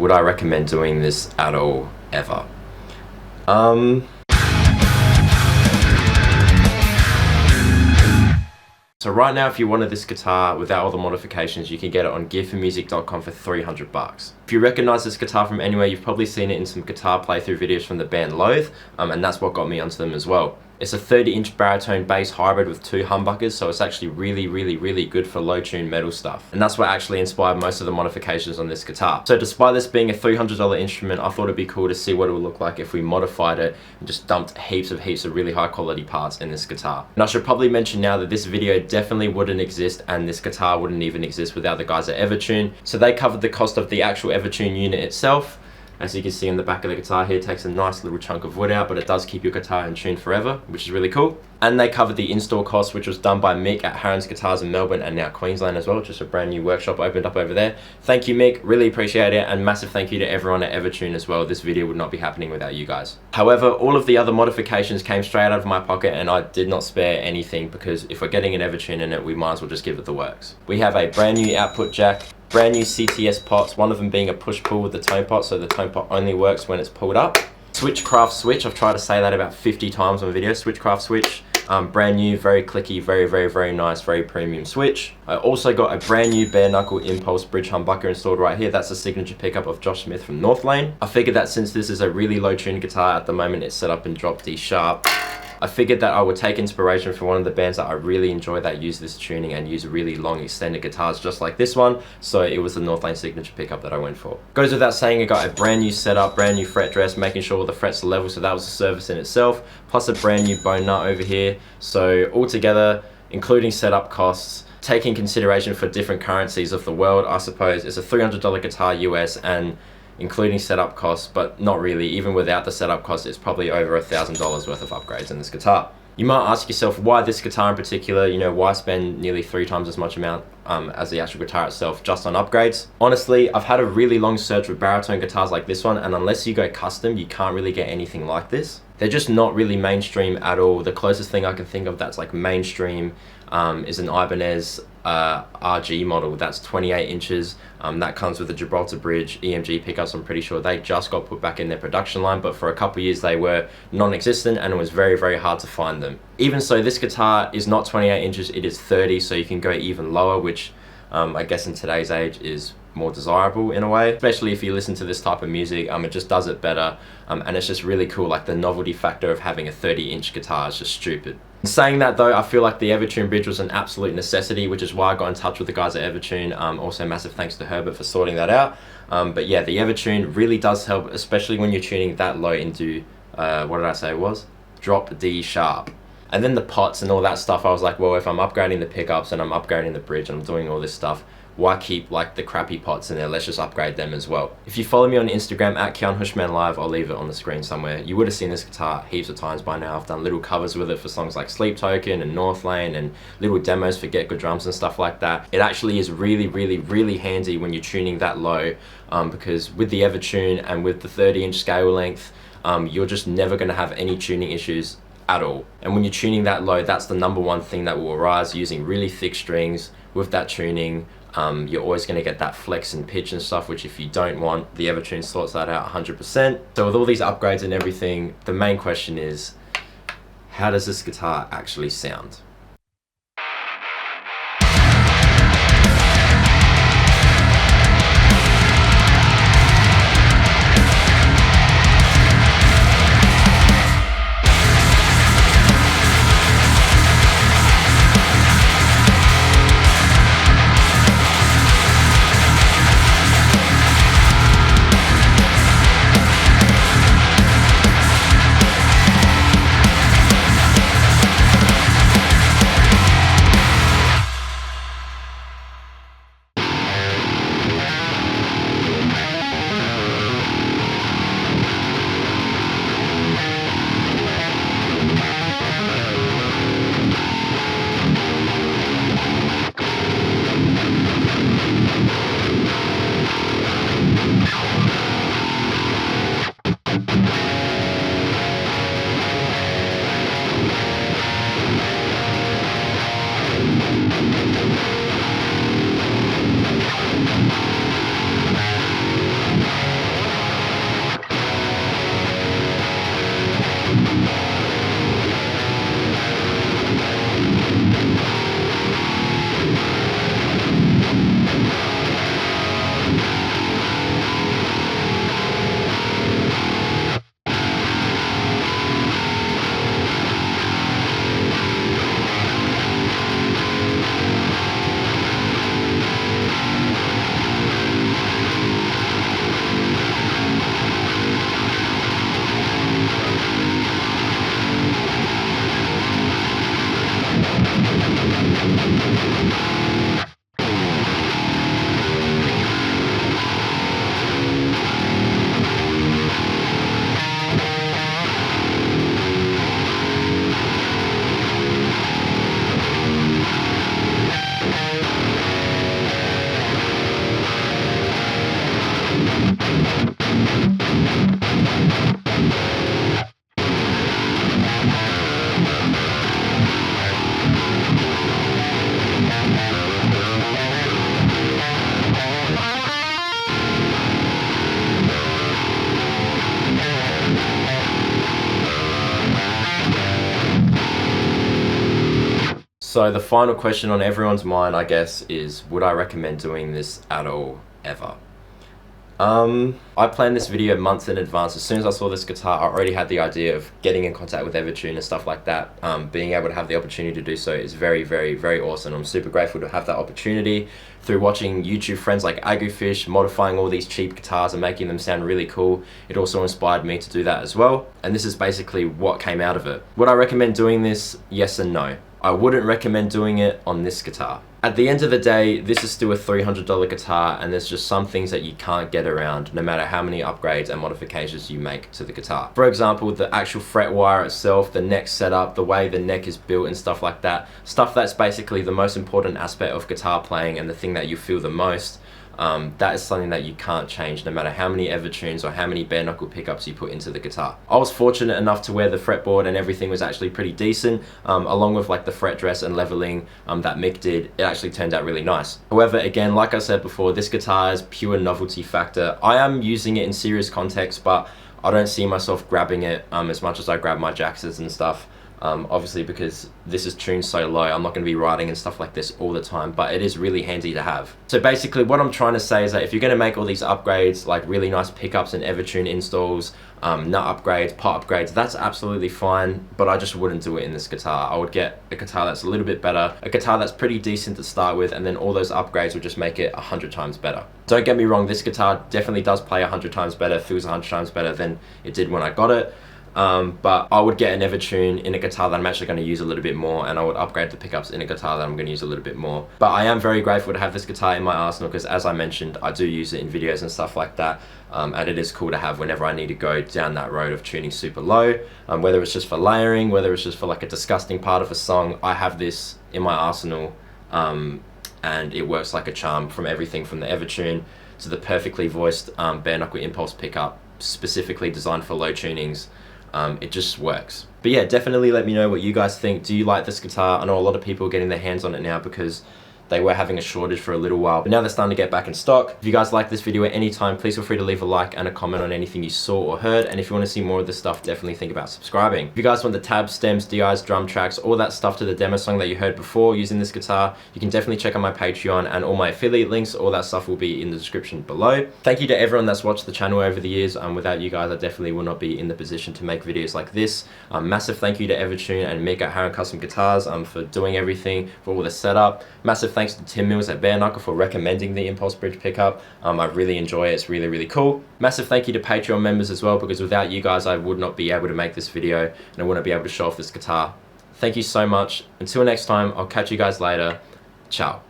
Would I recommend doing this at all, ever? So right now, if you wanted this guitar without all the modifications, you can get it on gearformusic.com for 300 bucks. If you recognize this guitar from anywhere, you've probably seen it in some guitar playthrough videos from the band Loathe, and that's what got me onto them as well. It's a 30-inch baritone bass hybrid with 2 humbuckers, so it's actually really good for low-tune metal stuff. And that's what actually inspired most of the modifications on this guitar. So despite this being a $300 instrument, I thought it'd be cool to see what it would look like if we modified it and just dumped heaps of really high quality parts in this guitar. And I should probably mention now that this video definitely wouldn't exist, and this guitar wouldn't even exist without the guys at Evertune. So they covered the cost of the actual Evertune unit itself. As you can see in the back of the guitar here, it takes a nice little chunk of wood out, but it does keep your guitar in tune forever, which is really cool. And they covered the install cost, which was done by Mick at Harron's Guitars in Melbourne and now Queensland as well. Just a brand new workshop opened up over there. Thank you, Mick, really appreciate it, and massive thank you to everyone at Evertune as well. This video would not be happening without you guys. However, all of the other modifications came straight out of my pocket, and I did not spare anything, because if we're getting an Evertune in it, we might as well just give it the works. We have a brand new output jack, brand new CTS pots, one of them being a push-pull with the tone pot, so the tone pot only works when it's pulled up. Switchcraft switch, I've tried to say that about 50 times on video. Switchcraft switch, brand new, very clicky, very nice, very premium switch. I also got a brand new bare knuckle impulse bridge humbucker installed right here. That's a signature pickup of Josh Smith from North Lane. I figured that since this is a really low tuned guitar, at the moment it's set up in drop D sharp, I figured that I would take inspiration from one of the bands that I really enjoy that use this tuning and use really long extended guitars just like this one, so it was the North Lane signature pickup that I went for. Goes without saying, I got a brand new setup, brand new fret dress, making sure all the frets are level, so that was a service in itself, plus a brand new bone nut over here. So altogether, including setup costs, taking consideration for different currencies of the world, I suppose it's a $300 guitar US, and including setup costs, but not really. Even without the setup cost, it's probably over $1,000 worth of upgrades in this guitar. You might ask yourself, why this guitar in particular? You know, why spend nearly 3 times as much amount as the actual guitar itself just on upgrades? Honestly, I've had a really long search with baritone guitars like this one, and unless you go custom, you can't really get anything like this. They're just not really mainstream at all. The closest thing I can think of that's like mainstream is an Ibanez RG model that's 28 inches. That comes with a Gibraltar bridge, EMG pickups. I'm pretty sure they just got put back in their production line, but for a couple of years they were non-existent and it was very hard to find them. Even so, this guitar is not 28 inches, it is 30, so you can go even lower, which I guess in today's age is more desirable in a way, especially if you listen to this type of music. It just does it better, and it's just really cool. Like, the novelty factor of having a 30-inch guitar is just stupid. In saying that though, I feel like the Evertune bridge was an absolute necessity, which is why I got in touch with the guys at Evertune. Also massive thanks to Herbert for sorting that out. But yeah, the Evertune really does help, especially when you're tuning that low into, what did I say it was? Drop D sharp. And then the pots and all that stuff, I was like, well, if I'm upgrading the pickups and I'm upgrading the bridge and I'm doing all this stuff, why keep like the crappy pots in there? Let's just upgrade them as well. If you follow me on Instagram at Keyan Houshmand Live, I'll leave it on the screen somewhere. You would have seen this guitar heaps of times by now. I've done little covers with it for songs like Sleep Token and North Lane, and little demos for Get Good Drums and stuff like that. It actually is really handy when you're tuning that low, because with the Evertune and with the 30-inch scale length, you're just never going to have any tuning issues at all. And when you're tuning that low, that's the #1 thing that will arise using really thick strings with that tuning. You're always going to get that flex and pitch and stuff, which if you don't want, the Evertune sorts that out 100%. So with all these upgrades and everything, the main question is, how does this guitar actually sound? So the final question on everyone's mind, I guess, is would I recommend doing this at all, ever? I planned this video months in advance. As soon as I saw this guitar, I already had the idea of getting in contact with Evertune and stuff like that. Being able to have the opportunity to do so is very, very, very awesome. I'm super grateful to have that opportunity through watching YouTube friends like Agufish modifying all these cheap guitars and making them sound really cool. It also inspired me to do that as well. And this is basically what came out of it. Would I recommend doing this? Yes and no. I wouldn't recommend doing it on this guitar. At the end of the day, this is still a $300 guitar, and there's just some things that you can't get around no matter how many upgrades and modifications you make to the guitar. For example, the actual fret wire itself, the neck setup, the way the neck is built and stuff like that. Stuff that's basically the most important aspect of guitar playing and the thing that you feel the most. That is something that you can't change no matter how many Evertunes or how many bare knuckle pickups you put into the guitar. I was fortunate enough to where the fretboard and everything was actually pretty decent, along with like the fret dress and leveling that Mick did. It actually turned out really nice. However, again, like I said before, this guitar is pure novelty factor. I am using it in serious context, but I don't see myself grabbing it as much as I grab my Jaxes and stuff. Obviously because this is tuned so low, I'm not going to be riding and stuff like this all the time, but it is really handy to have. So basically what I'm trying to say is that if you're going to make all these upgrades, like really nice pickups and Evertune installs, nut upgrades, pot upgrades, that's absolutely fine, but I just wouldn't do it in this guitar. I would get a guitar that's a little bit better, a guitar that's pretty decent to start with, and then all those upgrades would just make it 100 times better. Don't get me wrong, this guitar definitely does play 100 times better, feels 100 times better than it did when I got it. But I would get an Evertune in a guitar that I'm actually going to use a little bit more, and I would upgrade the pickups in a guitar that I'm going to use a little bit more. But I am very grateful to have this guitar in my arsenal because, as I mentioned, I do use it in videos and stuff like that, and it is cool to have whenever I need to go down that road of tuning super low, whether it's just for layering, whether it's just for like a disgusting part of a song. I have this in my arsenal, and it works like a charm, from everything from the Evertune to the perfectly voiced bare knuckle impulse pickup, specifically designed for low tunings. It just works. But yeah, definitely let me know what you guys think. Do you like this guitar? I know a lot of people are getting their hands on it now because they were having a shortage for a little while, but now they're starting to get back in stock. If you guys like this video at any time, please feel free to leave a like and a comment on anything you saw or heard. And if you want to see more of this stuff, definitely think about subscribing. If you guys want the tabs, stems, DIs, drum tracks, all that stuff to the demo song that you heard before using this guitar, you can definitely check out my Patreon, and all my affiliate links, all that stuff will be in the description below. Thank you to everyone that's watched the channel over the years. Without you guys, I definitely will not be in the position to make videos like this. Massive thank you to Evertune and Mick at Harron Custom Guitars for doing everything, for all the setup. Massive thanks to Tim Mills at Bare Knuckle for recommending the Impulse Bridge pickup. I really enjoy it. It's really, really cool. Massive thank you to Patreon members as well, because without you guys, I would not be able to make this video and I wouldn't be able to show off this guitar. Thank you so much. Until next time, I'll catch you guys later. Ciao.